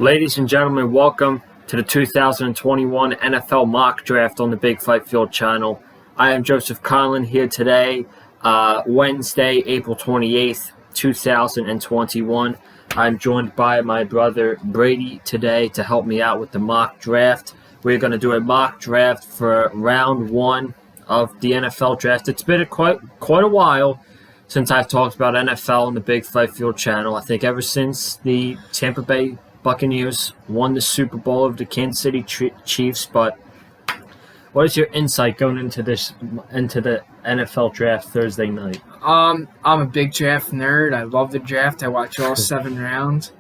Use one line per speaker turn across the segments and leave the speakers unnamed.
Ladies and gentlemen, welcome to the 2021 NFL Mock Draft on the Big Fight Field channel. I am Joseph Conlon here today, Wednesday, April 28th, 2021. I'm joined by my brother Brady today to help me out with the mock draft. We're going to do a mock draft for round one of the NFL draft. It's been quite a while since I've talked about NFL on the Big Fight Field channel. I think ever since the Tampa Bay Buccaneers won the Super Bowl of the Kansas City Chiefs. But what is your insight going into the NFL draft Thursday night?
I'm a big draft nerd. I love the draft. I watch all 7 rounds.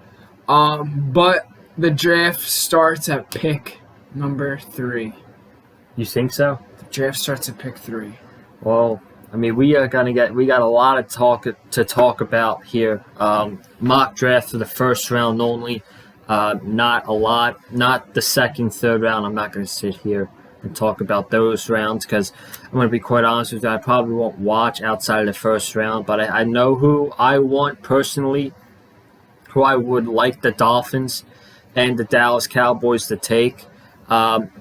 But the draft starts at pick number 3.
You think so?
The draft starts at pick 3.
Well, I mean, we got a lot of to talk about here. Mock draft for the first round only. Not a lot. Not the second, third round. I'm not going to sit here and talk about those rounds because I'm going to be quite honest with you. I probably won't watch outside of the first round, but I know who I want personally, who I would like the Dolphins and the Dallas Cowboys to take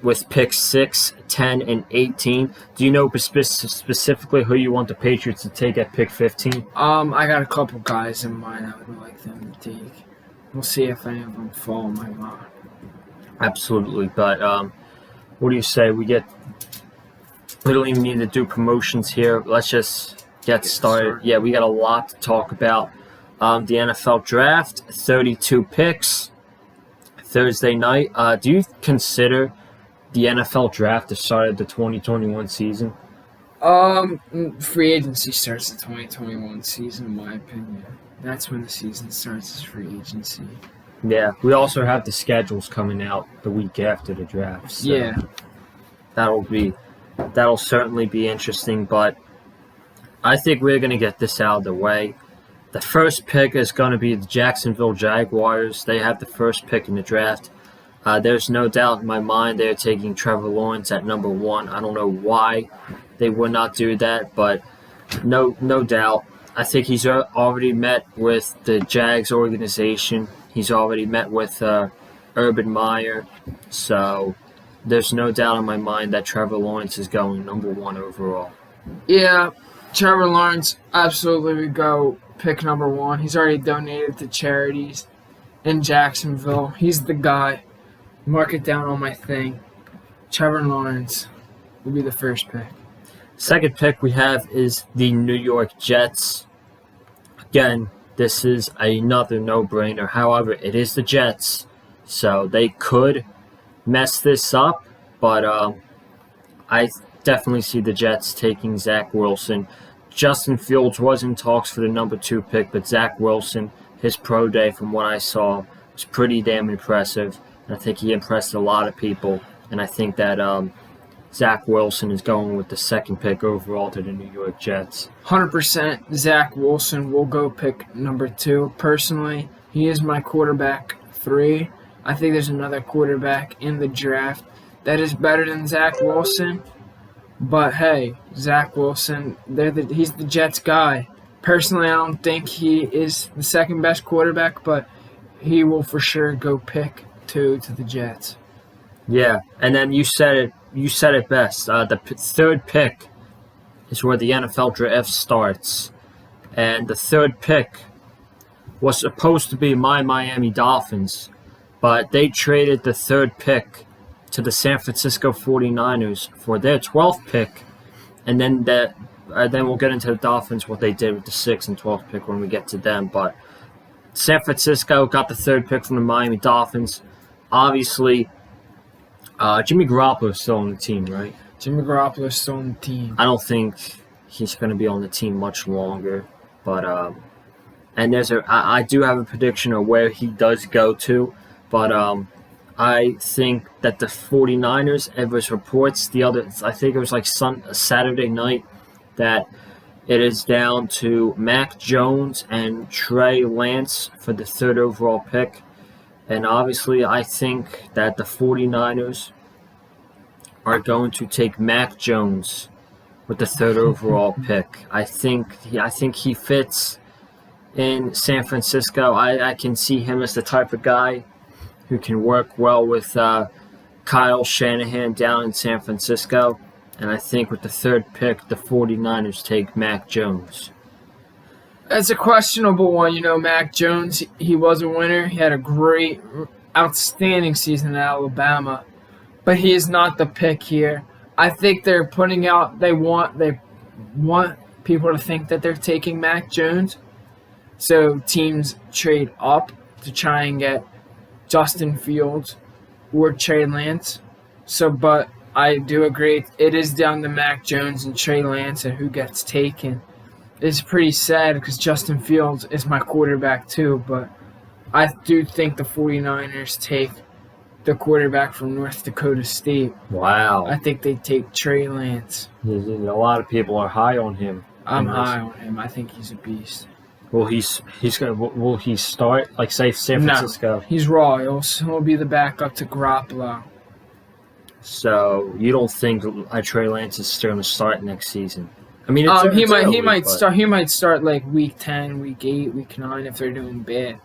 with picks 6, 10, and 18. Do you know specifically who you want the Patriots to take at pick 15?
I got a couple guys in mind I would like them to take. We'll see if any of them fall in my mock.
Absolutely, but what do you say? We don't even need to do promotions here. Let's just get started. Yeah, we got a lot to talk about. The NFL draft, 32 picks, Thursday night. Do you consider the NFL draft the start of the 2021 season?
Free agency starts the 2021 season, in my opinion. That's when the season starts, is free agency.
Yeah, we also have the schedules coming out the week after the draft. So
yeah.
That'll certainly be interesting, but I think we're going to get this out of the way. The first pick is going to be the Jacksonville Jaguars. They have the first pick in the draft. There's no doubt in my mind they're taking Trevor Lawrence at number 1. I don't know why they would not do that, but no doubt. I think he's already met with the Jags organization. He's already met with Urban Meyer. So there's no doubt in my mind that Trevor Lawrence is going number 1 overall.
Yeah, Trevor Lawrence absolutely would go pick number 1. He's already donated to charities in Jacksonville. He's the guy. Mark it down on my thing. Trevor Lawrence will be the first pick.
Second pick we have is the New York Jets. Again, this is another no-brainer. However, it is the Jets, so they could mess this up. But I definitely see the Jets taking Zach Wilson. Justin Fields was in talks for the number 2 pick, but Zach Wilson, his pro day from what I saw, was pretty damn impressive. And I think he impressed a lot of people. And I think that Zach Wilson is going with the second pick overall to the New York Jets.
100% Zach Wilson will go pick number 2. Personally, he is my quarterback 3. I think there's another quarterback in the draft that is better than Zach Wilson. But hey, Zach Wilson, he's the Jets guy. Personally, I don't think he is the second best quarterback, but he will for sure go pick 2 to the Jets.
Yeah, and then you said it best. The third pick is where the NFL draft starts. And the third pick was supposed to be my Miami Dolphins, but they traded the third pick to the San Francisco 49ers for their 12th pick. And then we'll get into the Dolphins, what they did with the 6th and 12th pick when we get to them. But San Francisco got the third pick from the Miami Dolphins. Obviously, Jimmy Garoppolo is still on the team, right?
Jimmy Garoppolo is still on the team.
I don't think he's going to be on the team much longer. But and I do have a prediction of where he does go to. But I think that the 49ers, it was reports I think it was like Saturday night, that it is down to Mac Jones and Trey Lance for the 3rd overall pick. And obviously, I think that the 49ers are going to take Mac Jones with the 3rd overall pick. I think he fits in San Francisco. I can see him as the type of guy who can work well with Kyle Shanahan down in San Francisco. And I think with the third pick, the 49ers take Mac Jones.
That's a questionable one. Mac Jones, he was a winner. He had a great, outstanding season at Alabama. But he is not the pick here. I think they're putting out, they want people to think that they're taking Mac Jones. So teams trade up to try and get Justin Fields or Trey Lance. But I do agree, it is down to Mac Jones and Trey Lance and who gets taken. It's pretty sad because Justin Fields is my quarterback too, but I do think the 49ers take the quarterback from North Dakota State.
Wow.
I think they take Trey Lance.
A lot of people are high on him.
I'm high on him. I think he's a beast.
Will he start, like, say, San Francisco?
No, he's raw. He'll be the backup to Garoppolo.
So you don't think Trey Lance is still going to start next season? I mean,
he might start like week 10, week 8, week 9 if they're doing bad.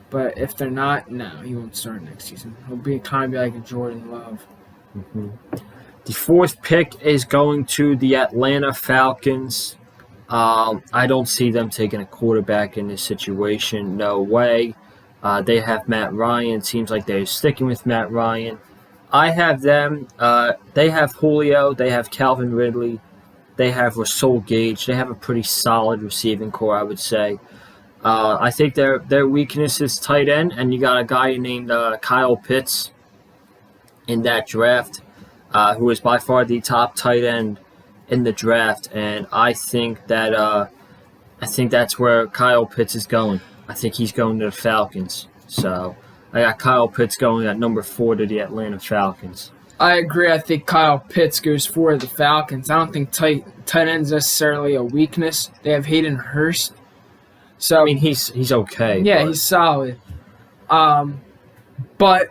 But if they're not, no, he won't start next season. He'll be like a Jordan Love.
Mm-hmm. The fourth pick is going to the Atlanta Falcons. I don't see them taking a quarterback in this situation. No way. They have Matt Ryan. Seems like they're sticking with Matt Ryan. I have them. They have Julio. They have Calvin Ridley. They have Rasul Gage. They have a pretty solid receiving core, I would say. I think their weakness is tight end, and you got a guy named Kyle Pitts in that draft, who is by far the top tight end in the draft, and I think that's where Kyle Pitts is going. I think he's going to the Falcons. So I got Kyle Pitts going at number 4 to the Atlanta Falcons.
I agree. I think Kyle Pitts goes for the Falcons. I don't think tight end is necessarily a weakness. They have Hayden Hurst. So
I mean, he's okay.
Yeah, he's solid. But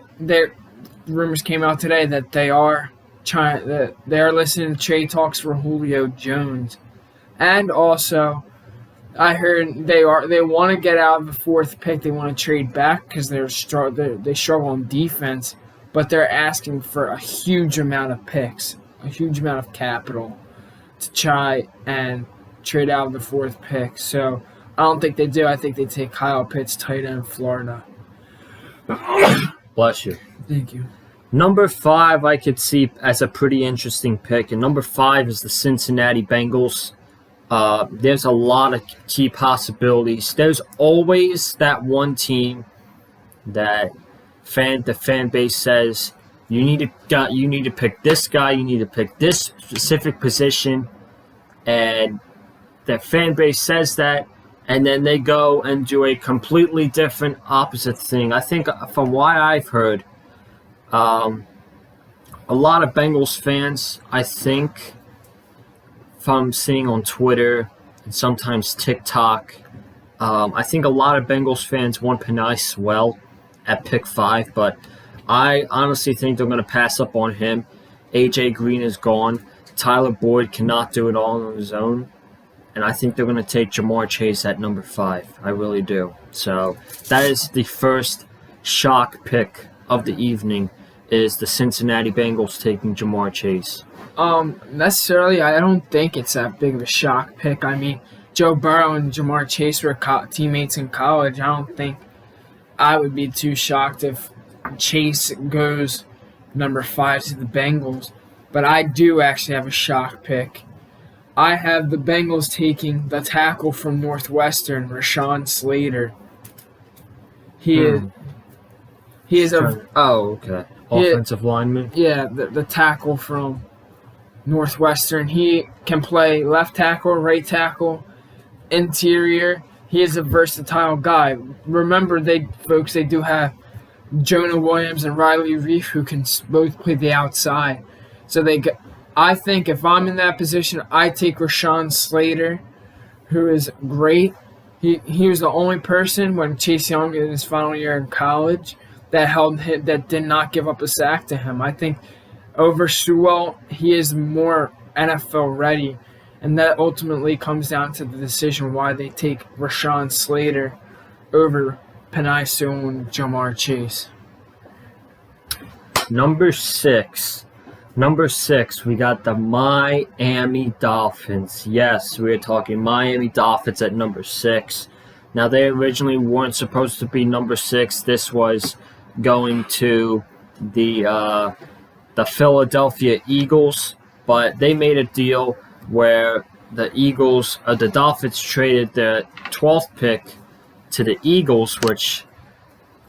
rumors came out today that they are listening to trade talks for Julio Jones, and also I heard they want to get out of the 4th pick. They want to trade back because they struggle on defense, but they're asking for a huge amount of picks, a huge amount of capital to try and trade out of the 4th pick. So I don't think they do. I think they take Kyle Pitts, tight end, Florida.
Bless you.
Thank you.
Number 5 I could see as a pretty interesting pick, and number 5 is the Cincinnati Bengals. There's a lot of key possibilities. There's always that one team that the fan base says you need to pick this guy, you need to pick this specific position, and the fan base says that, and then they go and do a completely different opposite thing. I think from what I've heard, a lot of Bengals fans, I think, from seeing on Twitter and sometimes TikTok, I think a lot of Bengals fans want Penei Sewell at pick 5, but I honestly think they're going to pass up on him. A.J. Green is gone. Tyler Boyd cannot do it all on his own. And I think they're going to take Jamar Chase at number 5. I really do. So that is the first shock pick of the evening, is the Cincinnati Bengals taking Jamar Chase.
Necessarily, I don't think it's that big of a shock pick. I mean, Joe Burrow and Jamar Chase were teammates in college. I don't think I would be too shocked if Chase goes number 5 to the Bengals. But I do actually have a shock pick. I have the Bengals taking the tackle from Northwestern, Rashawn Slater. He is a...
Oh, okay. Offensive lineman?
Yeah, the tackle from Northwestern. He can play left tackle, right tackle, interior. He is a versatile guy. Remember, they do have Jonah Williams and Riley Reif who can both play the outside. So I think if I'm in that position, I take Rashawn Slater, who is great. He was the only person when Chase Young in his final year in college that held him, that did not give up a sack to him. I think over Sewell, he is more NFL ready, and that ultimately comes down to the decision why they take Rashawn Slater over Penei Sewell and Jamar Chase.
Number six. Number 6, we got the Miami Dolphins. Yes, we're talking Miami Dolphins at number 6. Now, they originally weren't supposed to be number 6. This was going to the Philadelphia Eagles, but they made a deal where the Dolphins traded their 12th pick to the Eagles, which...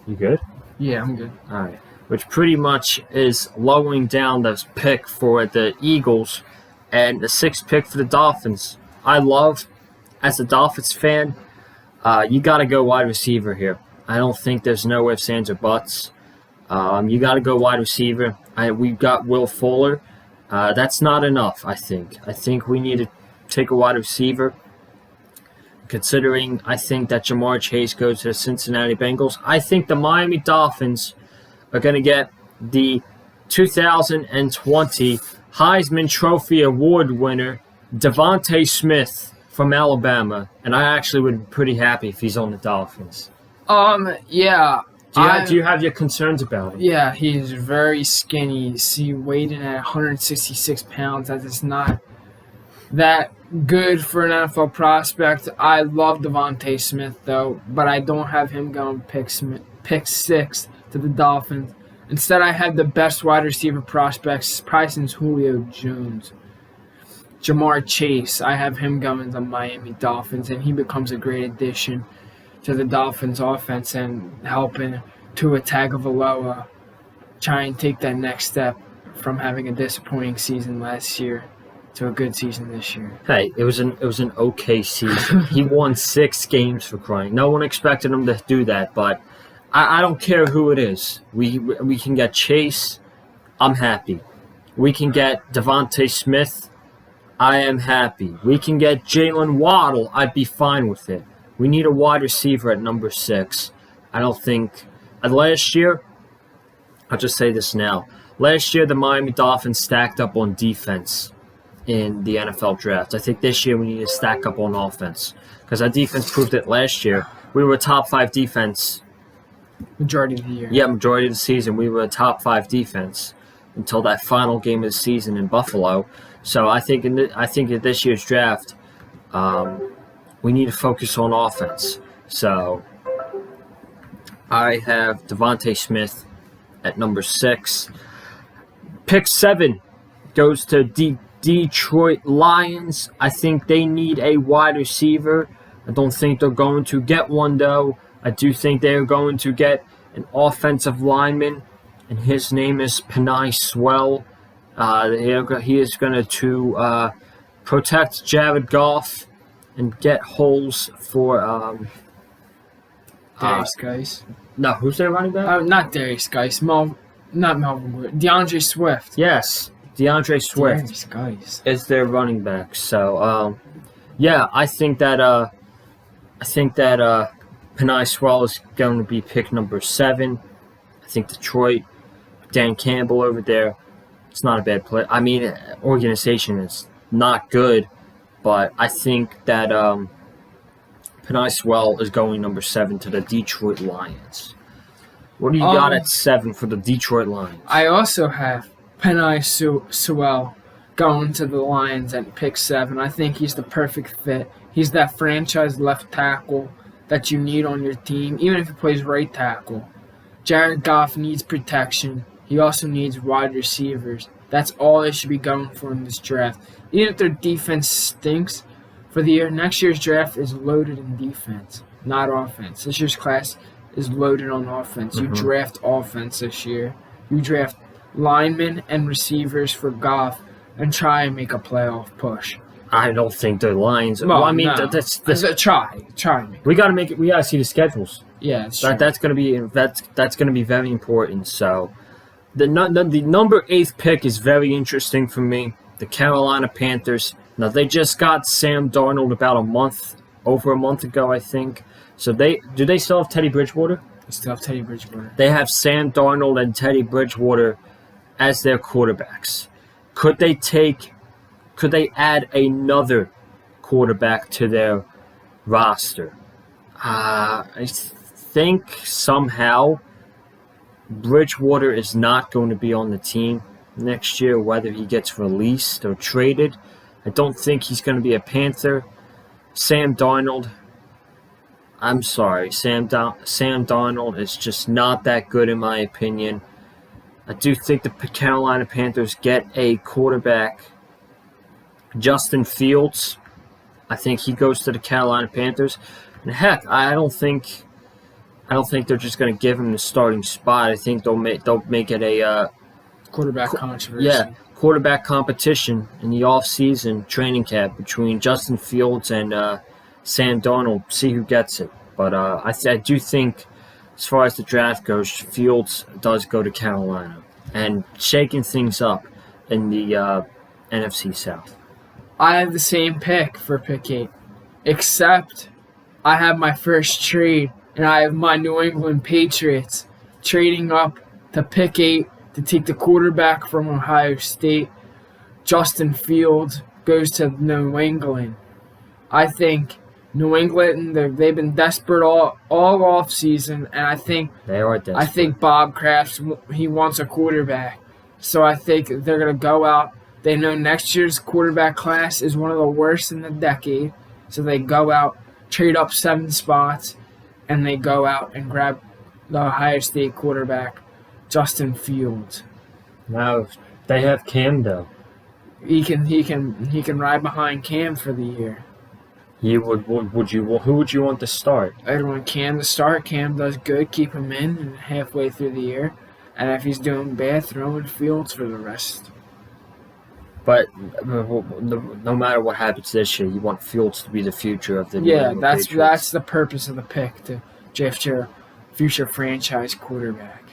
You good?
Yeah, I'm good.
All right. Which pretty much is lowering down the pick for the Eagles and the 6th pick for the Dolphins. I love, as a Dolphins fan, you got to go wide receiver here. I don't think there's no ifs, ands, or buts. You got to go wide receiver. We've got Will Fuller. That's not enough, I think. I think we need to take a wide receiver. Considering I think that Jamar Chase goes to the Cincinnati Bengals, I think the Miami Dolphins are going to get the 2020 Heisman Trophy Award winner, Devonte Smith from Alabama. And I actually would be pretty happy if he's on the Dolphins.
Yeah.
Do you have your concerns about him?
Yeah, he's very skinny. See, weighed in at 166 pounds. That is not that good for an NFL prospect. I love Devonte Smith, though, but I don't have him going pick 6 to the Dolphins. Instead, I have the best wide receiver prospects, probably since Julio Jones. Jamar Chase, I have him going to the Miami Dolphins, and he becomes a great addition to the Dolphins offense and helping Tua Tagovailoa try and take that next step from having a disappointing season last year to a good season this year.
Hey, it was an okay season. He won 6 games, for crying. No one expected him to do that, but I don't care who it is. We can get Chase. I'm happy. We can get Devonte Smith. I am happy. We can get Jalen Waddle. I'd be fine with it. We need a wide receiver at number 6. I don't think... last year, I'll just say this now. Last year, the Miami Dolphins stacked up on defense in the NFL draft. I think this year we need to stack up on offense. Because our defense proved it last year. We were a top 5 defense.
Majority of the year.
Yeah, majority of the season. We were a top 5 defense until that final game of the season in Buffalo. So I think in this year's draft, we need to focus on offense. So I have Devonte Smith at number 6. Pick 7 goes to Detroit Lions. I think they need a wide receiver. I don't think they're going to get one, though. I do think they're going to get an offensive lineman, and his name is Penei Sewell. He is going to protect Jared Goff and get holes for
Darius Geis.
No, who's their running back?
Not Darius Geis. Not Melvin Gordon. DeAndre Swift.
Yes, DeAndre Swift
Darius Geis
is their running back. So, yeah, I think that Penei Sewell is going to be pick number 7. I think Detroit, Dan Campbell over there, it's not a bad play. I mean, organization is not good, but I think that Penei Sewell is going number 7 to the Detroit Lions. What do you got at 7 for the Detroit Lions?
I also have Penei Sewell going to the Lions at pick 7. I think he's the perfect fit. He's that franchise left tackle that you need on your team, even if he plays right tackle. Jared Goff needs protection. He also needs wide receivers. That's all they should be going for in this draft. Even if their defense stinks for the year, next year's draft is loaded in defense, not offense. This year's class is loaded on offense. You draft offense this year. You draft linemen and receivers for Goff and try and make a playoff push.
I don't think the Lions.
Well,
I mean,
no.
that's
try.
We got to make it. We got to see the schedules.
Yeah, it's true.
That's going to be very important. So, the number 8th pick is very interesting for me. The Carolina Panthers. Now they just got Sam Darnold about over a month ago, I think. So do they still have Teddy Bridgewater?
They still have Teddy Bridgewater.
They have Sam Darnold and Teddy Bridgewater as their quarterbacks. Could they add another quarterback to their roster? I think somehow Bridgewater is not going to be on the team next year, whether he gets released or traded. I don't think he's going to be a Panther. Sam Darnold, I'm sorry. Sam Darnold is just not that good in my opinion. I do think the Carolina Panthers get a quarterback, Justin Fields. I think he goes to the Carolina Panthers. And heck, I don't think they're just going to give him the starting spot. I think they'll make it a
quarterback controversy.
Yeah, quarterback competition in the offseason training camp between Justin Fields and Sam Darnold. See who gets it. But I do think, as far as the draft goes, Fields does go to Carolina and shaking things up in the NFC South.
I have the same pick for pick 8, except I have my first trade, and I have my New England Patriots trading up to pick 8 to take the quarterback from Ohio State. Justin Fields goes to New England. I think New England, they've been desperate all off season, and I think
they are desperate.
I think Bob Kraft, he wants a quarterback, so I think they're gonna go out. They know next year's quarterback class is one of the worst in the decade, so they go out, trade up 7 spots, and they go out and grab the Ohio State quarterback, Justin Fields.
Now they have Cam though.
He can ride behind Cam for the year.
Who would you want to start?
I'd want Cam to start. Cam does good, keep him in and halfway through the year, and if he's doing bad, throw in Fields for the rest.
But no matter what happens this year, you want Fields to be the future of the New England Patriots.
That's the purpose of the pick, to draft your future franchise quarterback.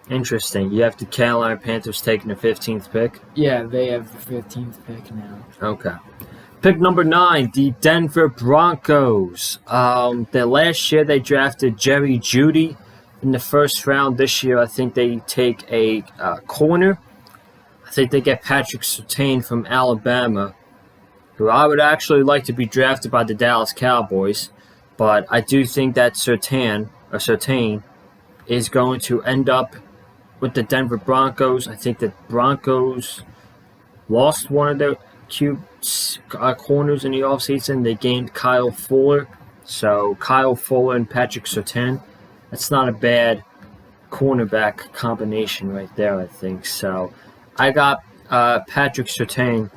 Interesting. You have the Carolina Panthers taking the 15th pick?
Yeah, they have the 15th pick now.
Okay. Pick number 9, the Denver Broncos. Last year they drafted Jerry Jeudy in the first round. This year I think they take a corner. I think they get Patrick Surtain from Alabama, who I would actually like to be drafted by the Dallas Cowboys. But I do think that Surtain is going to end up with the Denver Broncos. I think the Broncos lost one of their corners in the offseason. They gained Kyle Fuller. So Kyle Fuller and Patrick Surtain, that's not a bad cornerback combination right there, I think. So I got Patrick Surtain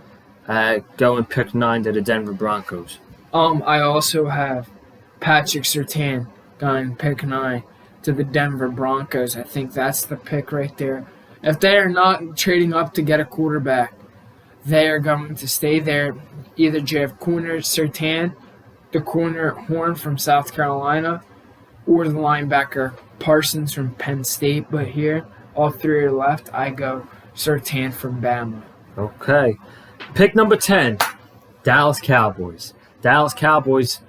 going pick 9 to the Denver Broncos.
I also have Patrick Surtain going pick 9 to the Denver Broncos. I think that's the pick right there. If they are not trading up to get a quarterback, they are going to stay there. Either draft corner Surtain, the corner Horn from South Carolina, or the linebacker Parsons from Penn State. But here, all 3 are left. I go Surtain from Bama.
Okay. Pick number 10, Dallas Cowboys. Dallas Cowboys,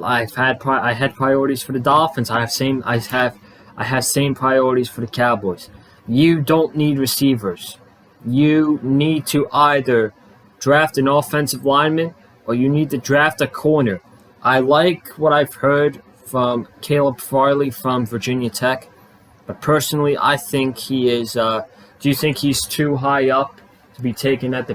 I had priorities for the Dolphins. I have same priorities for the Cowboys. You don't need receivers. You need to either draft an offensive lineman or you need to draft a corner. I like what I've heard from Caleb Farley from Virginia Tech, but personally, I think he is. Do you think he's too high up to be taken at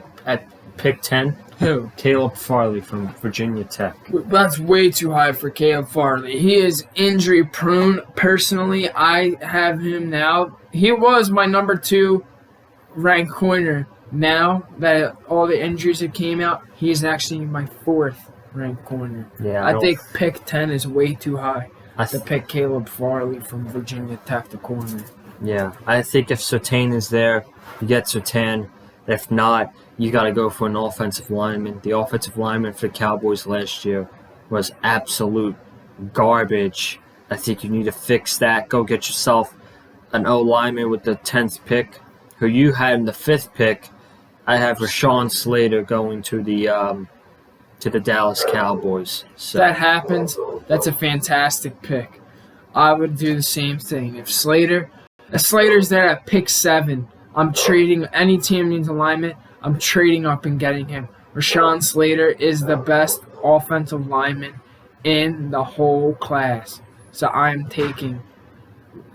pick 10?
Who?
Caleb Farley from Virginia Tech.
That's way too high for Caleb Farley. He is injury prone. Personally, I have him now. He was my number 2 ranked corner. Now that all the injuries have came out, he's actually my 4th ranked corner.
Yeah,
I think pick 10 is way too high to pick Caleb Farley from Virginia Tech, the corner.
Yeah, I think if Surtain is there, you get Surtain. If not, you got to go for an offensive lineman. The offensive lineman for the Cowboys last year was absolute garbage. I think you need to fix that. Go get yourself an O-lineman with the 10th pick, who you had in the 5th pick. I have Rashawn Slater going to the Dallas Cowboys. So
that happens. That's a fantastic pick. I would do the same thing. If Slater's there at pick 7, I'm trading. Any team needs a lineman, I'm trading up and getting him. Rashawn Slater is the best offensive lineman in the whole class. So I'm taking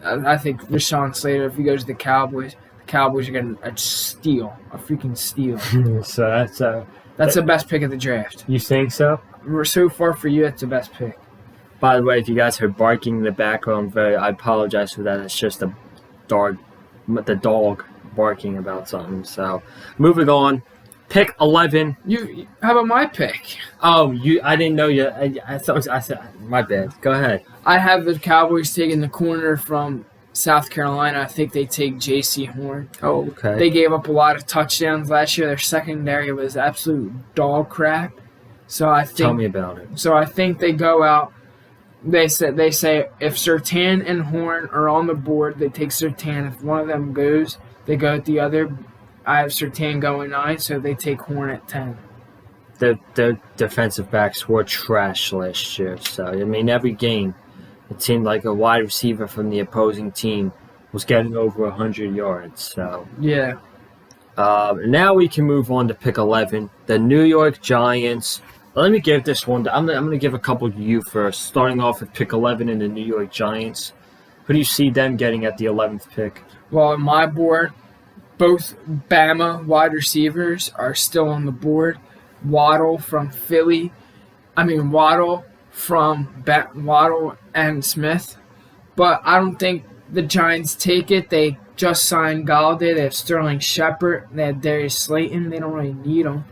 I think Rashawn Slater, if he goes to the Cowboys are getting a steal, a freaking steal.
So
That's the best pick of the draft.
You think so?
So far for you, that's the best pick.
By the way, if you guys heard barking in the background, I apologize for that. It's just the dog barking about something. So, moving on. Pick 11.
How about my pick?
Oh, I didn't know you. I said my bad. Go ahead.
I have the Cowboys taking the corner from South Carolina. I think they take J.C. Horn.
Oh, okay.
They gave up a lot of touchdowns last year. Their secondary was absolute dog crap. So I think.
Tell me about it.
So I think they go out. They say if Surtain and Horn are on the board, they take Surtain. If one of them goes, they go at the other. I have Surtain going 9, so they take Horn at 10.
Their defensive backs were trash last year. So, I mean, every game, it seemed like a wide receiver from the opposing team was getting over 100 yards. So
yeah.
Now we can move on to pick 11. The New York Giants. Let me give this one. I'm going to give a couple to you first. Starting off with pick 11 in the New York Giants. Who do you see them getting at the 11th pick?
Well, on my board, both Bama wide receivers are still on the board. Waddle from Philly. Waddle and Smith. But I don't think the Giants take it. They just signed Galladay. They have Sterling Shepard. They have Darius Slayton. They don't really need them.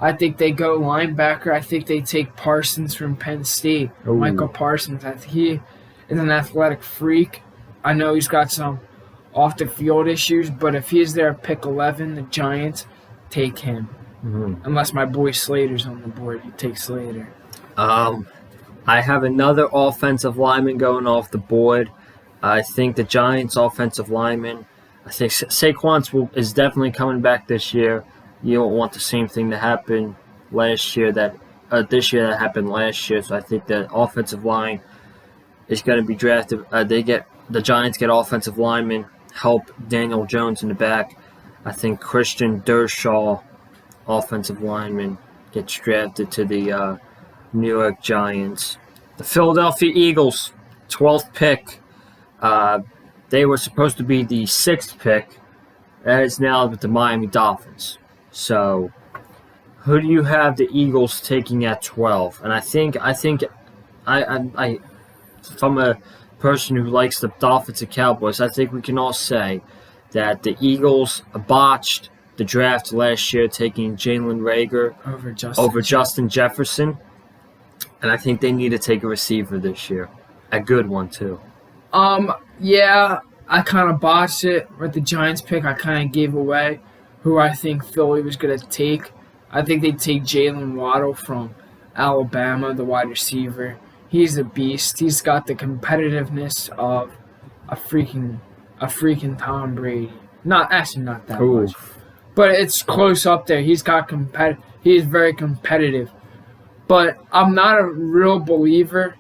I think they go linebacker. I think they take Parsons from Penn State.
Ooh.
Michael Parsons. I think he is an athletic freak. I know he's got some off-the-field issues, but if he's there at pick 11, the Giants take him.
Mm-hmm.
Unless my boy Slater's on the board, you take Slater.
I have another offensive lineman going off the board. I think the Giants' offensive lineman, I think Saquon is definitely coming back this year. You don't want the same thing to happen this year that happened last year. So I think the offensive line is going to be drafted. The Giants get offensive linemen, help Daniel Jones in the back. I think Christian Dershaw, offensive lineman, gets drafted to the New York Giants. The Philadelphia Eagles, 12th pick. They were supposed to be the 6th pick. That is now with the Miami Dolphins. So, who do you have the Eagles taking at 12? And I think from a person who likes the Dolphins and Cowboys, I think we can all say that the Eagles botched the draft last year, taking Jalen Reagor over Justin Jefferson. And I think they need to take a receiver this year. A good one, too.
Yeah, I kind of botched it with the Giants pick. I kind of gave away who I think Philly was going to take. I think they'd take Jalen Waddle from Alabama, the wide receiver. He's a beast. He's got the competitiveness of a freaking Tom Brady. Not that much. But it's close up there. He's very competitive. But I'm not a real believer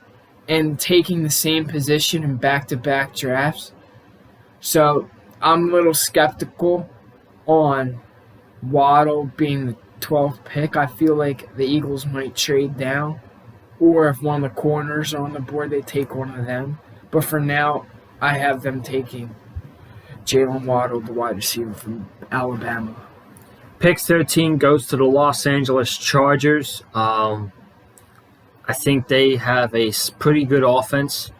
in taking the same position in back-to-back drafts. So I'm a little skeptical on Waddle being the 12th pick. I feel like the Eagles might trade down. Or if one of the corners are on the board, they take one of them. But for now, I have them taking Jalen Waddle, the wide receiver from Alabama.
Pick 13 goes to the Los Angeles Chargers. I think they have a pretty good offense.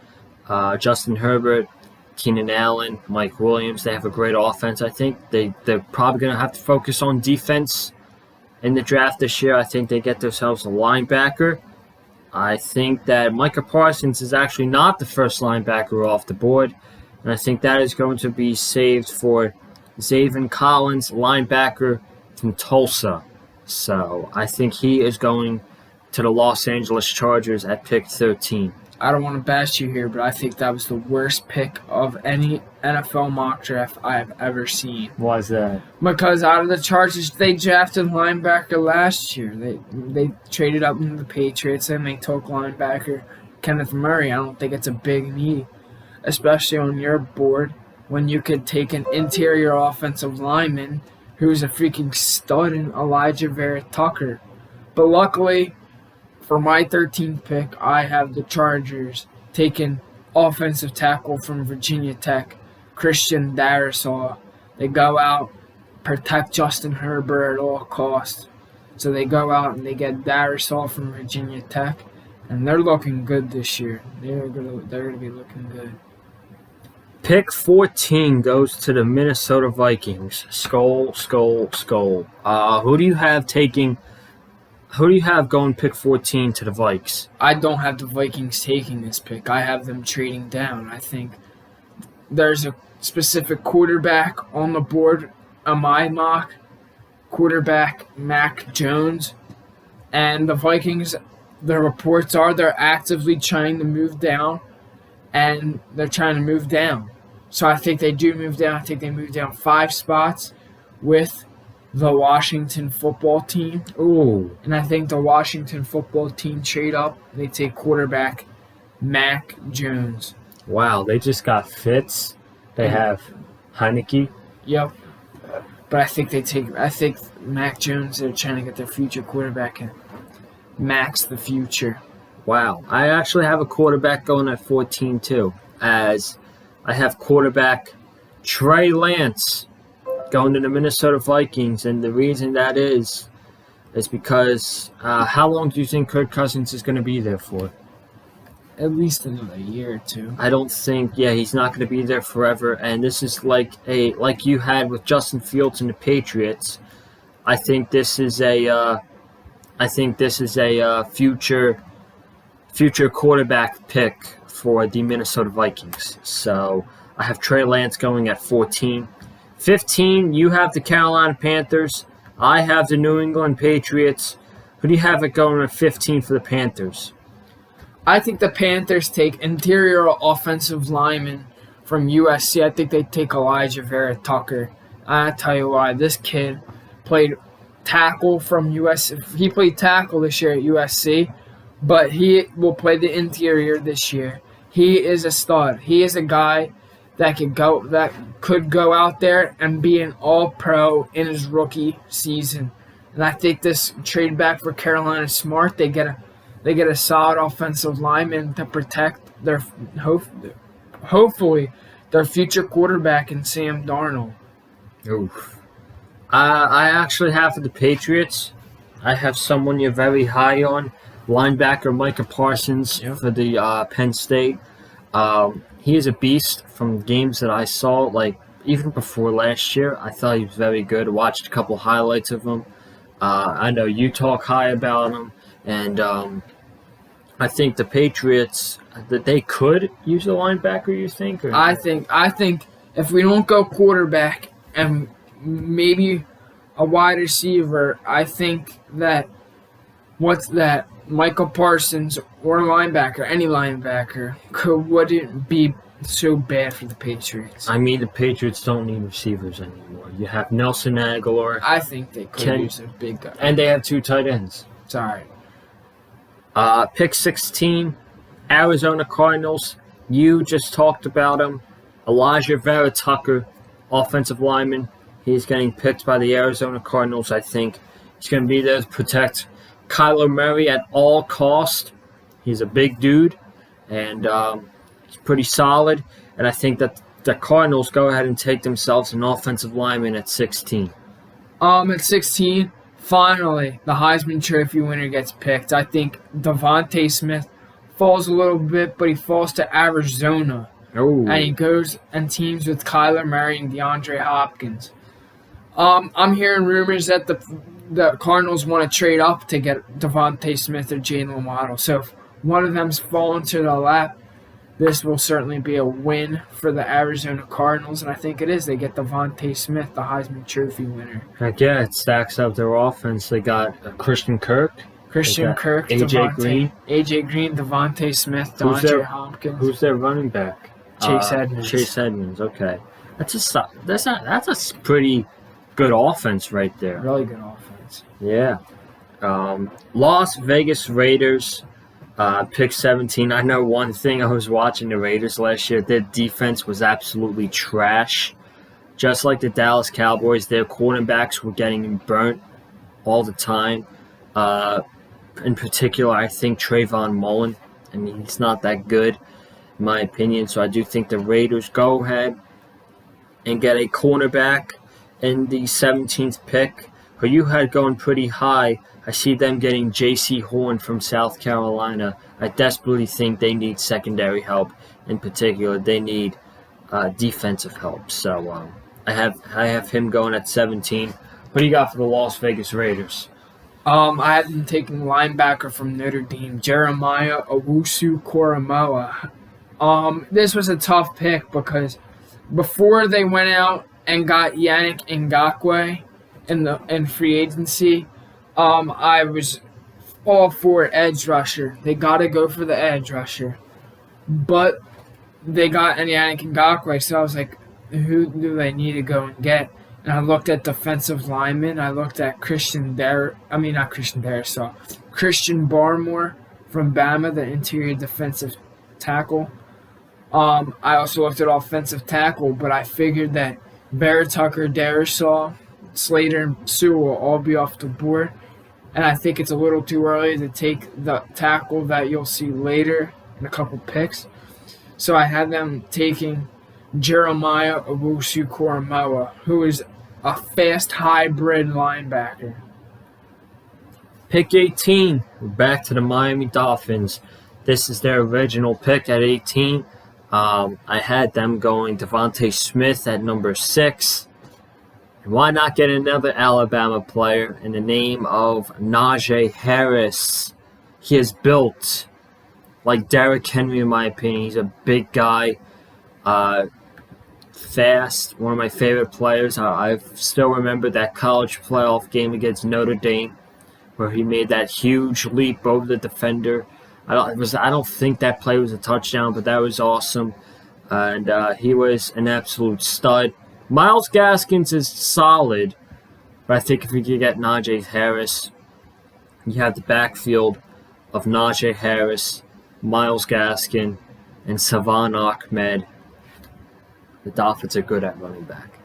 Justin Herbert, Keenan Allen, Mike Williams, they have a great offense. I think they're probably going to have to focus on defense in the draft this year. I think they get themselves a linebacker. I think that Micah Parsons is actually not the first linebacker off the board, and I think that is going to be saved for Zaven Collins, linebacker from Tulsa. So I think he is going to the Los Angeles Chargers at pick 13.
I don't want to bash you here, but I think that was the worst pick of any NFL mock draft I have ever seen.
Why is that?
Because out of the Chargers, they drafted linebacker last year. They traded up into the Patriots and they took linebacker Kenneth Murray. I don't think it's a big need, especially on your board when you could take an interior offensive lineman who's a freaking stud in Elijah Vera Tucker. But luckily, for my 13th pick, I have the Chargers taking offensive tackle from Virginia Tech, Christian Darrisaw. They go out, protect Justin Herbert at all costs. So they go out and they get Darrisaw from Virginia Tech, and they're looking good this year. They're gonna be looking good.
Pick 14 goes to the Minnesota Vikings. Skull. Who do you have taking? Who do you have going pick 14 to the Vikes?
I don't have the Vikings taking this pick. I have them trading down. I think there's a specific quarterback on the board on my mock. Quarterback Mac Jones. And the Vikings, the reports are they're actively trying to move down. And they're trying to move down. So I think they do move down. I think they move down 5 spots with the Washington football team.
Ooh.
And I think the Washington football team trade up. They take quarterback Mac Jones.
Wow, they just got Fitz. They have Heineke.
Yep. But I think Mac Jones, they're trying to get their future quarterback and Mac's the future.
Wow. I actually have a quarterback going at 14 too, as I have quarterback Trey Lance going to the Minnesota Vikings, and the reason that is because how long do you think Kirk Cousins is going to be there for?
At least another year or two.
I don't think, he's not going to be there forever, and this is like you had with Justin Fields and the Patriots. I think this is a future quarterback pick for the Minnesota Vikings. So I have Trey Lance going at 14. 15, you have the Carolina Panthers. I have the New England Patriots. Who do you have it going at 15 for the Panthers?
I think the Panthers take interior offensive lineman from USC. I think they take Elijah Vera Tucker. I'll tell you why. This kid played tackle from USC. He played tackle this year at USC, but he will play the interior this year. He is a stud. He is a guy that could go out there and be an all-pro in his rookie season. And I think this trade back for Carolina is smart. They get a solid offensive lineman to protect their hopefully their future quarterback in Sam Darnold.
Oof. I actually have for the Patriots. I have someone you're very high on, linebacker Micah Parsons for the Penn State. He is a beast from games that I saw, like even before last year. I thought he was very good. I watched a couple highlights of him. I know you talk high about him, and I think the Patriots, that they could use a linebacker, you think? Or?
I think if we don't go quarterback and maybe a wide receiver, I think that Michael Parsons or linebacker, any linebacker, wouldn't be so bad for the Patriots.
I mean, the Patriots don't need receivers anymore. You have Nelson Aguilar.
I think they could use a big guy.
And they have 2 tight ends.
Sorry.
Pick 16, Arizona Cardinals. You just talked about him. Elijah Vera Tucker, offensive lineman. He's getting picked by the Arizona Cardinals, I think. He's going to be there to protect Kyler Murray at all cost. He's a big dude, and he's pretty solid. And I think that the Cardinals go ahead and take themselves an offensive lineman at 16.
At 16, finally, the Heisman Trophy winner gets picked. I think Devonte Smith falls a little bit, but he falls to Arizona.
Oh.
And he goes and teams with Kyler Murray and DeAndre Hopkins. I'm hearing rumors that the Cardinals want to trade up to get Devonte Smith or Jalen Waddle. So if one of them's fallen to the lap, this will certainly be a win for the Arizona Cardinals, and I think it is. They get Devonte Smith, the Heisman Trophy winner.
Heck yeah, it stacks up their offense. They got Christian Kirk,
AJ
Green,
Devonte Smith, DeAndre Hopkins.
Who's their running back?
Chase Edmonds.
Chase Edmonds. Okay, that's a pretty good offense right there.
Really good offense.
Yeah. Las Vegas Raiders. Pick 17. I know one thing. I was watching the Raiders last year. Their defense was absolutely trash. Just like the Dallas Cowboys, their quarterbacks were getting burnt all the time. In particular, I think Trayvon Mullen. I mean, he's not that good. in my opinion. So I do think the Raiders go ahead and get a cornerback in the 17th pick, who you had going pretty high. I see them getting J.C. Horn from South Carolina. I desperately think they need secondary help. In particular, they need defensive help. So I have him going at 17. What do you got for the Las Vegas Raiders?
I had them taking linebacker from Notre Dame, Jeremiah Owusu-Koramoah. This was a tough pick because before they went out and got Yannick Ngakoue in free agency, I was all for edge rusher. They got to go for the edge rusher. But they got Yannick Ngakoue, so I was like, who do they need to go and get? And I looked at defensive linemen. I looked at Christian Barmore from Bama, the interior defensive tackle. I also looked at offensive tackle, but I figured that Bear Tucker, Darisaw, Slater, and Sue will all be off the board. And I think it's a little too early to take the tackle that you'll see later in a couple picks. So I had them taking Jeremiah Owusu-Koramoah, who is a fast hybrid linebacker.
Pick 18. We're back to the Miami Dolphins. This is their original pick at 18. I had them going Devonte Smith at number 6. And why not get another Alabama player in the name of Najee Harris? He is built like Derrick Henry, in my opinion. He's a big guy, fast, one of my favorite players. I still remember that college playoff game against Notre Dame where he made that huge leap over the defender. I don't think that play was a touchdown, but that was awesome. And he was an absolute stud. Myles Gaskins is solid, but I think if we could get Najee Harris, you have the backfield of Najee Harris, Myles Gaskin, and Savon Ahmed. The Dolphins are good at running back.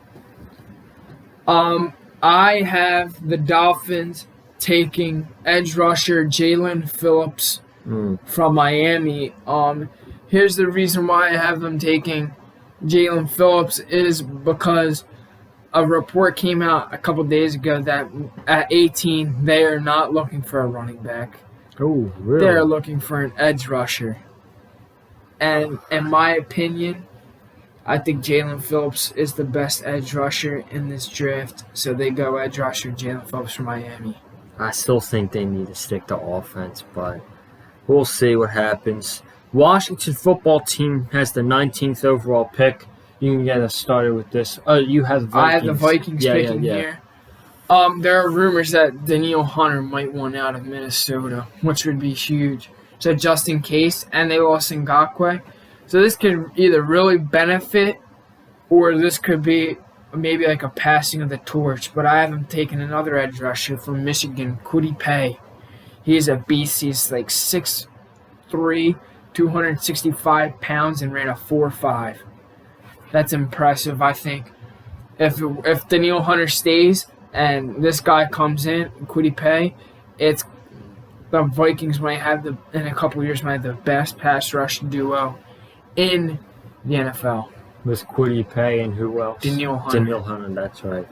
I have the Dolphins taking edge rusher Jalen Phillips from Miami. Here's the reason why I have them taking Jalen Phillips is because a report came out a couple days ago that at 18 they are not looking for a running back.
Oh, really?
They're looking for an edge rusher. And in my opinion, I think Jalen Phillips is the best edge rusher in this draft. So they go edge rusher Jalen Phillips from Miami.
I still think they need to stick to offense, but we'll see what happens. Washington football team has the 19th overall pick. You can get us started with this. You have the Vikings.
I have the Vikings picking here. There are rumors that Danielle Hunter might want out of Minnesota, which would be huge. So just in case, and they lost Ngakoue. So this could either really benefit, or this could be maybe like a passing of the torch. But I haven't taken another edge rusher from Michigan, Kwity Paye. He's a beast. He's like 6'3", 265 pounds, and ran a 4.5. That's impressive, I think. If Danielle Hunter stays and this guy comes in, Kwity Paye, it's the Vikings might have in a couple of years might have the best pass rush duo in the NFL.
With Kwity Paye and who else?
Danielle Hunter.
Danielle Hunter, that's right.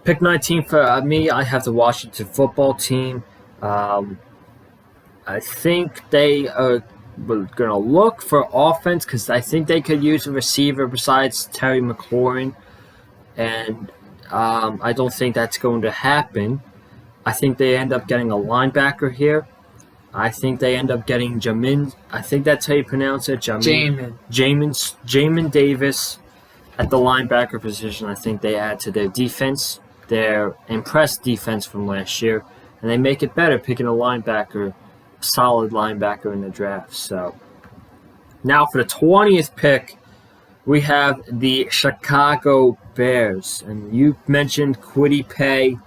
Pick 19 for me, I have the Washington football team. I think they are going to look for offense because I think they could use a receiver besides Terry McLaurin. And I don't think that's going to happen. I think they end up getting a linebacker here. I think they end up getting Jamin. I think that's how you pronounce it. Jamin Davis at the linebacker position. I think they add to their defense, their impressed defense from last year, and they make it better picking a linebacker, solid linebacker in the draft. So now for the 20th pick, we have the Chicago Bears. And you mentioned Kwity Paye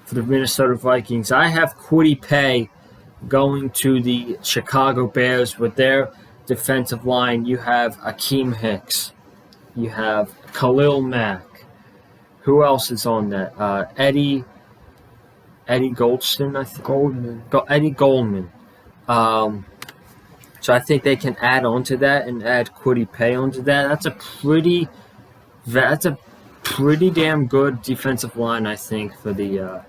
for the Minnesota Vikings. I have Kwity Paye going to the Chicago Bears with their defensive line. You have Akeem Hicks. You have Khalil Mack. Who else is on that? Eddie Goldston, I think.
Goldman.
Eddie Goldman. So I think they can add on to that and add Kwity Paye onto that. That's a pretty damn good defensive line, I think, for the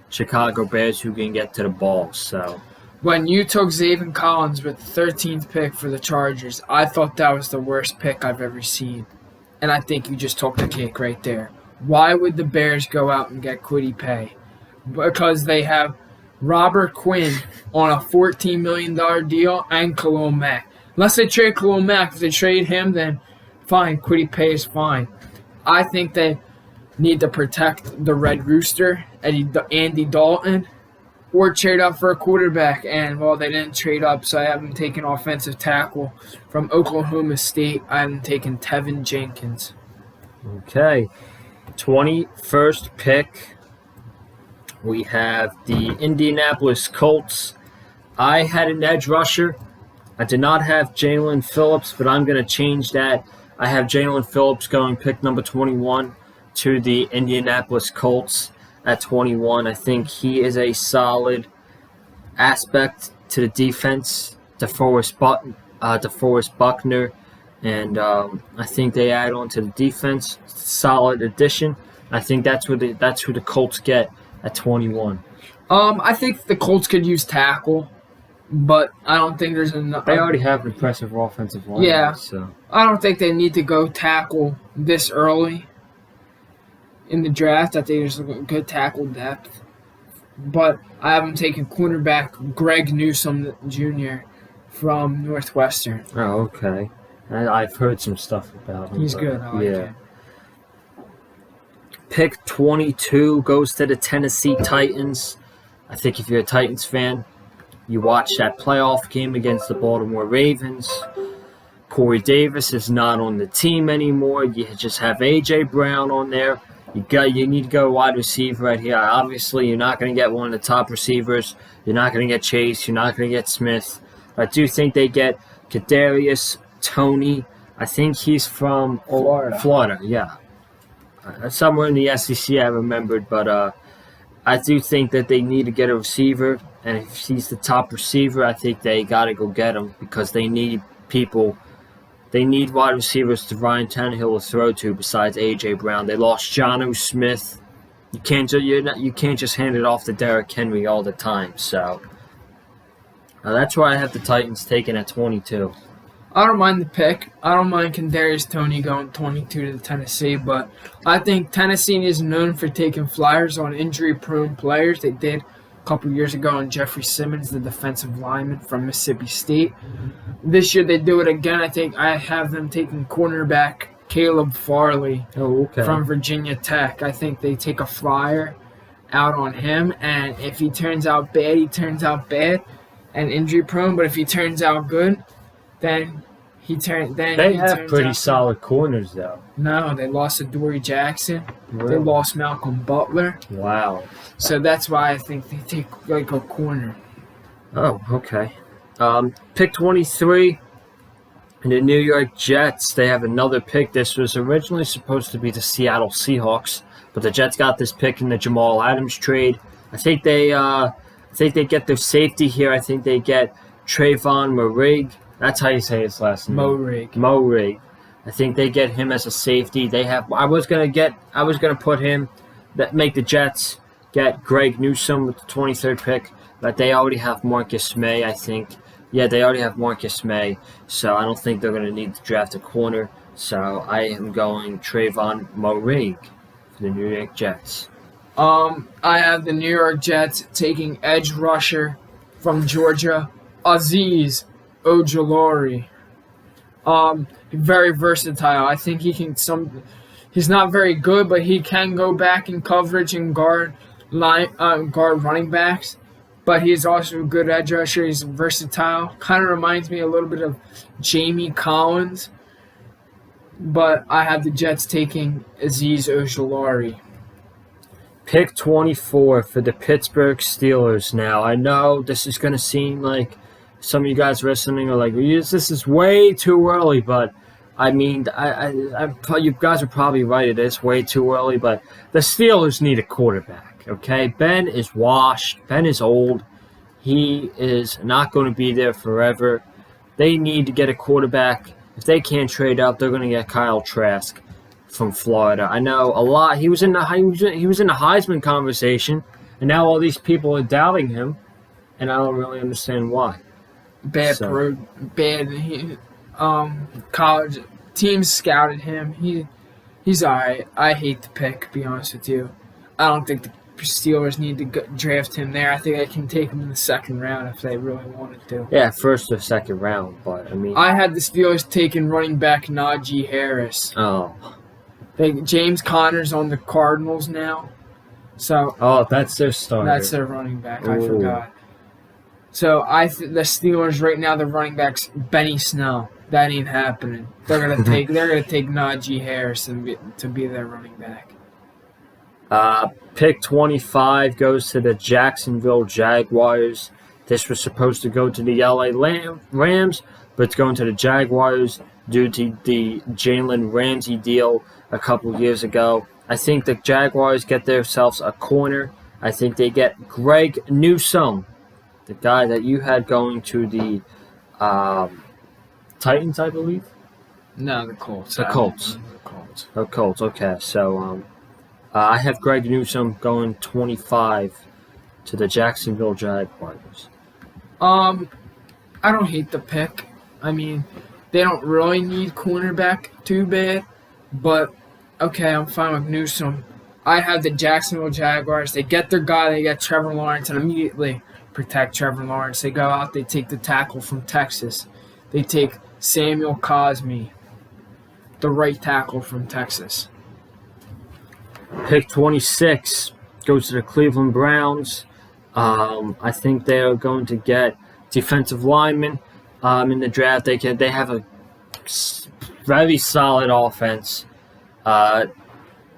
Chicago Bears who can get to the ball. So
when you took Zaven Collins with the 13th pick for the Chargers, I thought that was the worst pick I've ever seen. And I think you just took the cake right there. Why would the Bears go out and get Kwity Paye? Because they have Robert Quinn on a $14 million deal and Khalil Mack. Unless they trade Khalil Mack, if they trade him, then fine, Kwity Paye is fine. I think they need to protect the Red Rooster, Andy Dalton, or trade up for a quarterback. And, well, they didn't trade up, so I haven't taken offensive tackle from Oklahoma State. I haven't taken Tevin Jenkins.
Okay. 21st pick. We have the Indianapolis Colts. I had an edge rusher. I did not have Jalen Phillips, but I'm going to change that. I have Jalen Phillips going pick number 21 to the Indianapolis Colts at 21. I think he is a solid aspect to the defense, DeForest Buckner, and I think they add on to the defense. Solid addition. I think that's who the Colts get at 21.
I think the Colts could use tackle, but I don't think there's enough.
They already have an impressive offensive line.
Yeah,
so
I don't think they need to go tackle this early in the draft. I think there's a good tackle depth, but I haven't taken cornerback Greg Newsome Jr. from Northwestern.
Oh, okay. I've heard some stuff about him.
He's good. I like him.
Pick 22 goes to the Tennessee Titans. I think if you're a Titans fan, you watch that playoff game against the Baltimore Ravens. Corey Davis is not on the team anymore. You just have A.J. Brown on there. You need to go wide receiver right here. Obviously, you're not going to get one of the top receivers. You're not going to get Chase. You're not going to get Smith. I do think they get Kadarius Toney. I think he's from Florida, yeah. Somewhere in the SEC, I remembered, but I do think that they need to get a receiver, and if he's the top receiver, I think they got to go get him because they need people. They need wide receivers to Ryan Tannehill to throw to besides A.J. Brown. They lost Jonnu Smith. You can't just hand it off to Derrick Henry all the time. So that's why I have the Titans taken at 22.
I don't mind the pick. I don't mind Kadarius Toney going 22 to the Tennessee, but I think Tennessee is known for taking flyers on injury-prone players. They did a couple years ago on Jeffrey Simmons, the defensive lineman from Mississippi State. This year they do it again. I think I have them taking cornerback Caleb Farley from Virginia Tech. I think they take a flyer out on him, and if he turns out bad, he turns out bad and injury-prone, but if he turns out good, then they
have pretty solid corners, though.
No, they lost to Dory Jackson.
Really?
They lost Malcolm Butler.
Wow.
So that's why I think they take like a corner.
Oh, okay. Pick 23, the New York Jets. They have another pick. This was originally supposed to be the Seattle Seahawks, but the Jets got this pick in the Jamal Adams trade. I think they get their safety here. I think they get Trayvon Moehrig. That's how you say his last name. Moehrig. I think they get him as a safety. I was gonna put him make the Jets get Greg Newsome with the 23rd pick, but they already have Marcus May, I think. Yeah, they already have Marcus May, so I don't think they're gonna need to draft a corner. So I am going Trayvon Moehrig for the New York Jets.
I have the New York Jets taking edge rusher from Georgia, Azeez Ojulari. Very versatile. I think he can he's not very good, but he can go back in coverage and guard running backs. But he's also a good edge rusher. He's versatile. Kind of reminds me a little bit of Jamie Collins. But I have the Jets taking Azeez Ojulari.
Pick 24 for the Pittsburgh Steelers. Now, I know this is going to seem like some of you guys listening are like, this is way too early, but I mean, you guys are probably right. It is way too early, but the Steelers need a quarterback, okay? Ben is washed. Ben is old. He is not going to be there forever. they need to get a quarterback. If they can't trade up, they're going to get Kyle Trask from Florida. I know a lot. He was in the Heisman conversation, and now all these people are doubting him, and I don't really understand why.
College teams scouted him. He's all right. I hate the pick, to be honest with you. I don't think the Steelers need to draft him there. I think they can take him in the second round if they really wanted to.
Yeah, first or second round, but I mean,
I had the Steelers taking running back Najee Harris.
Oh.
James Conner's on the Cardinals now.
So
that's their starter. That's their running back. I forgot. So the Steelers right now, the running back's Benny Snell. That ain't happening. They're gonna take Najee Harris to be their running back.
Pick 25 goes to the Jacksonville Jaguars. This was supposed to go to the LA Rams, but it's going to the Jaguars due to the Jalen Ramsey deal a couple years ago. I think the Jaguars get themselves a corner. I think they get Greg Newsome, the guy that you had going to the Titans, I believe?
No, the Colts.
The Colts. Okay. So I have Greg Newsome going 25 to the Jacksonville Jaguars.
I don't hate the pick. I mean, they don't really need cornerback too bad, but okay, I'm fine with Newsome. I have the Jacksonville Jaguars. They get their guy. They get Trevor Lawrence and immediately protect Trevor Lawrence. They go out. They take the tackle from Texas. They take Samuel Cosme, the right tackle from Texas.
Pick 26 goes to the Cleveland Browns. I think they are going to get defensive linemen in the draft. They have a very solid offense.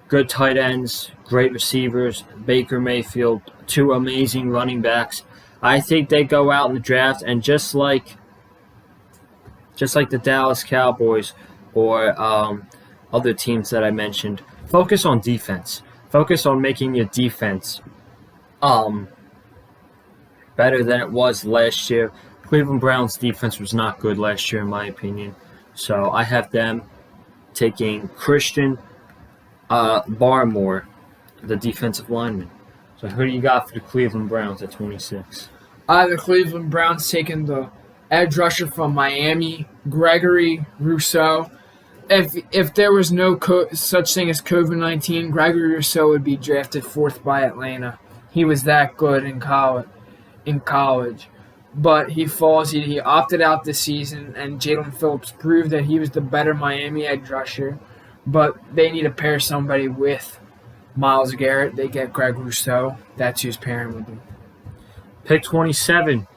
Good tight ends, great receivers, Baker Mayfield, two amazing running backs. I think they go out in the draft and just like the Dallas Cowboys or other teams that I mentioned, focus on defense. Focus on making your defense better than it was last year. Cleveland Browns defense was not good last year in my opinion. So I have them taking Christian Barmore, the defensive lineman. So who do you got for the Cleveland Browns at 26?
The Cleveland Browns taking the edge rusher from Miami, Gregory Rousseau. If there was no such thing as COVID-19, Gregory Rousseau would be drafted 4th by Atlanta. He was that good in college. But he opted out this season, and Jalen Phillips proved that he was the better Miami edge rusher. But they need to pair somebody with Myles Garrett. They get Greg Rousseau. That's who's pairing with him.
Pick 27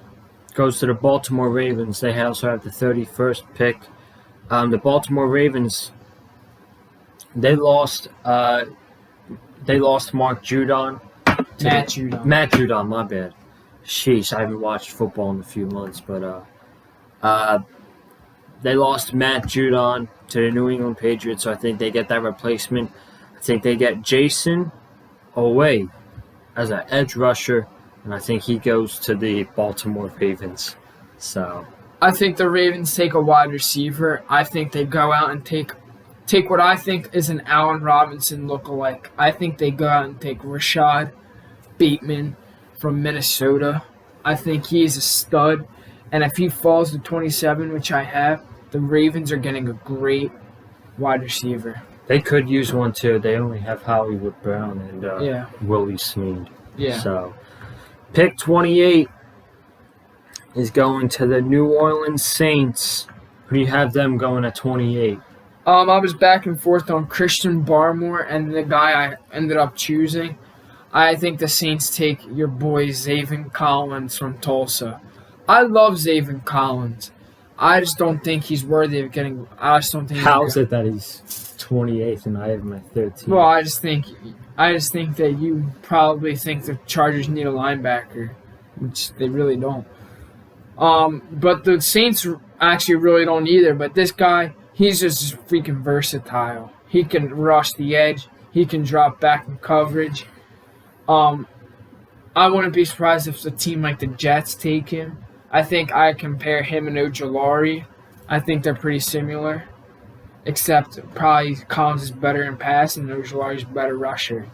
goes to the Baltimore Ravens. They also have the 31st pick. The Baltimore Ravens, they lost Mark Judon. Matt Judon, my bad. Sheesh, I haven't watched football in a few months, but they lost Matt Judon to the New England Patriots, so I think they get that replacement. I think they get Jason Owe as an edge rusher, and I think he goes to the Baltimore Ravens. So
I think the Ravens take a wide receiver. I think they go out and take what I think is an Allen Robinson lookalike. I think they go out and take Rashad Bateman from Minnesota. I think he's a stud. And if he falls to 27, which I have, the Ravens are getting a great wide receiver.
They could use one too. They only have Hollywood Brown and Willie Snead.
Yeah.
So, pick 28 is going to the New Orleans Saints. Who do you have them going at 28?
I was back and forth on Christian Barmore and the guy I ended up choosing. I think the Saints take your boy Zaven Collins from Tulsa. I love Zaven Collins. I just don't think he's worthy of getting. I just don't think.
How is it that he's 28th and I have my 13th?
Well, I just think that you probably think the Chargers need a linebacker, which they really don't. But the Saints actually really don't either. But this guy, he's just freaking versatile. He can rush the edge. He can drop back in coverage. I wouldn't be surprised if a team like the Jets take him. I think I compare him and Ojulari. I think they're pretty similar, except probably Collins is better in pass and Ojulari is better rusher.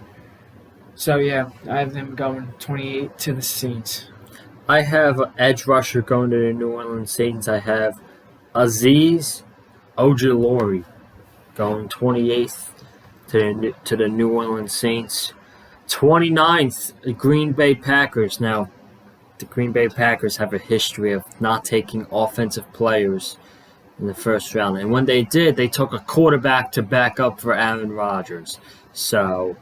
So yeah, I have them going 28 to the Saints.
I have an edge rusher going to the New Orleans Saints. I have Azeez Ojulari going 28th to the New Orleans Saints. 29th, the Green Bay Packers. Now, the Green Bay Packers have a history of not taking offensive players in the first round. And when they did, they took a quarterback to back up for Aaron Rodgers. So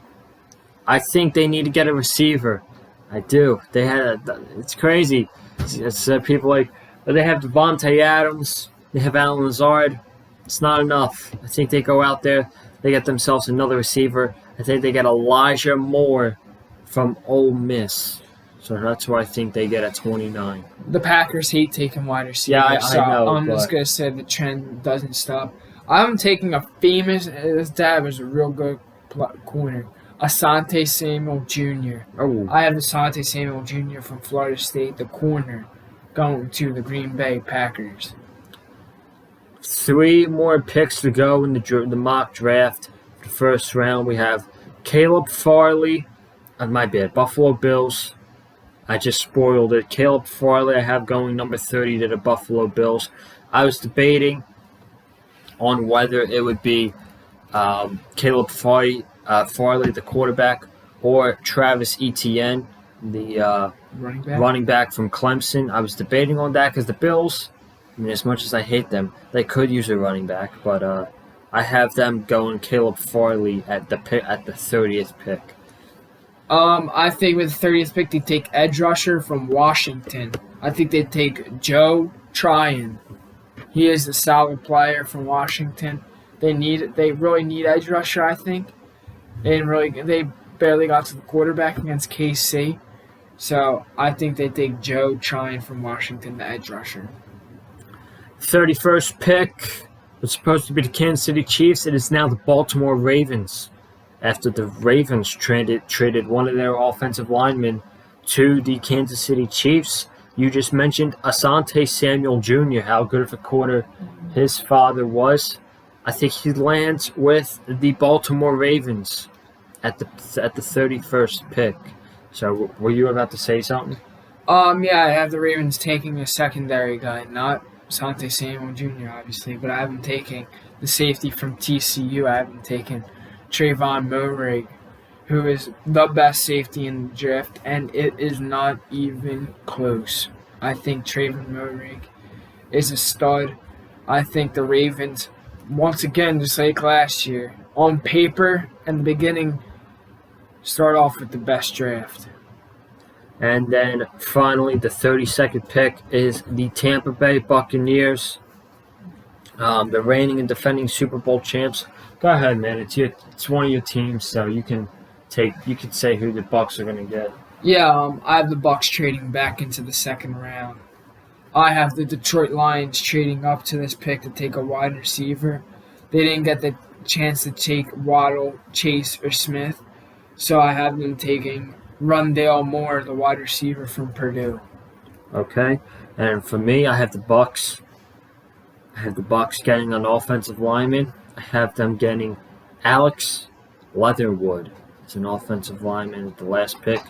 I think they need to get a receiver. I do. It's crazy. It's people like, they have Devonte Adams, they have Alan Lazard. It's not enough. I think they go out there, they get themselves another receiver. I think they get Elijah Moore from Ole Miss. So that's who I think they get at 29.
The Packers hate taking wide receivers.
Yeah, I know.
I'm just going to say the trend doesn't stop. I'm taking a famous, his dad was a real good corner, Asante Samuel Jr.
Oh.
I have Asante Samuel Jr. from Florida State, the corner, going to the Green Bay Packers.
3 more picks to go in the mock draft. The first round, we have Caleb Farley. My bad, Buffalo Bills. I just spoiled it. Caleb Farley I have going number 30 to the Buffalo Bills. I was debating on whether it would be Caleb Farley, the quarterback, or Travis Etienne, the running back from Clemson. I was debating on that because the Bills, I mean, as much as I hate them, they could use a running back, but I have them going Caleb Farley at the 30th pick.
I think with the 30th pick, they take edge rusher from Washington. I think they take Joe Tryon. He is a solid player from Washington. They really need edge rusher, I think. They barely got to the quarterback against KC. So I think they take Joe Tryon from Washington, the edge rusher.
31st pick was supposed to be the Kansas City Chiefs. It is now the Baltimore Ravens. After the Ravens traded one of their offensive linemen to the Kansas City Chiefs. You just mentioned Asante Samuel Jr., how good of a corner his father was. I think he lands with the Baltimore Ravens at the 31st pick. So were you about to say something?
Yeah, I have the Ravens taking a secondary guy, not Asante Samuel Jr., obviously, but I have them taking the safety from TCU. I have them taking Trayvon Moehrig, who is the best safety in the draft, and it is not even close. I think Trayvon Moehrig is a stud. I think the Ravens, once again, just like last year, on paper in the beginning, start off with the best draft.
And then finally, the 32nd pick is the Tampa Bay Buccaneers, the reigning and defending Super Bowl champs. Go ahead, man. It's one of your teams, so you can say who the Bucs are going to get.
Yeah, I have the Bucs trading back into the second round. I have the Detroit Lions trading up to this pick to take a wide receiver. They didn't get the chance to take Waddle, Chase, or Smith, so I have them taking Rondale Moore, the wide receiver from Purdue.
Okay, and for me, I have the Bucs. I have the Bucs getting an offensive lineman. I have them getting Alex Leatherwood as an offensive lineman at the last pick.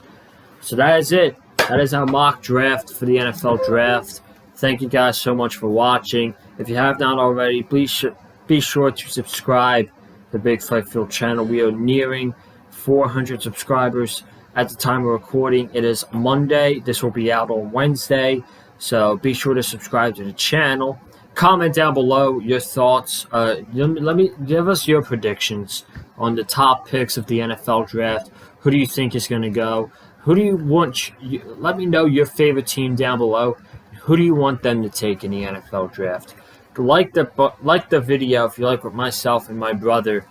So that is it. That is our mock draft for the NFL draft. Thank you guys so much for watching. If you have not already, please be sure to subscribe to the Big Fight Field channel. We are nearing 400 subscribers at the time of recording. It is Monday. This will be out on Wednesday. So be sure to subscribe to the channel. Comment down below your thoughts. Let me give us your predictions on the top picks of the NFL draft. Who do you think is going to go? Who do you want? Let me know your favorite team down below. Who do you want them to take in the NFL draft? Like the video if you like what myself and my brother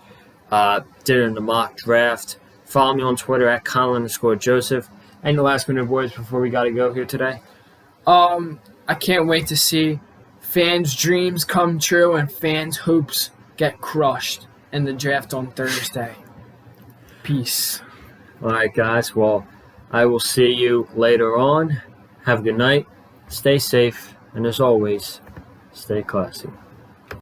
did in the mock draft. Follow me on Twitter at Colin_Joseph. Any last minute words before we got to go here today?
I can't wait to see fans' dreams come true and fans' hopes get crushed in the draft on Thursday. Peace.
All right, guys. Well, I will see you later on. Have a good night. stay safe, and as always, stay classy.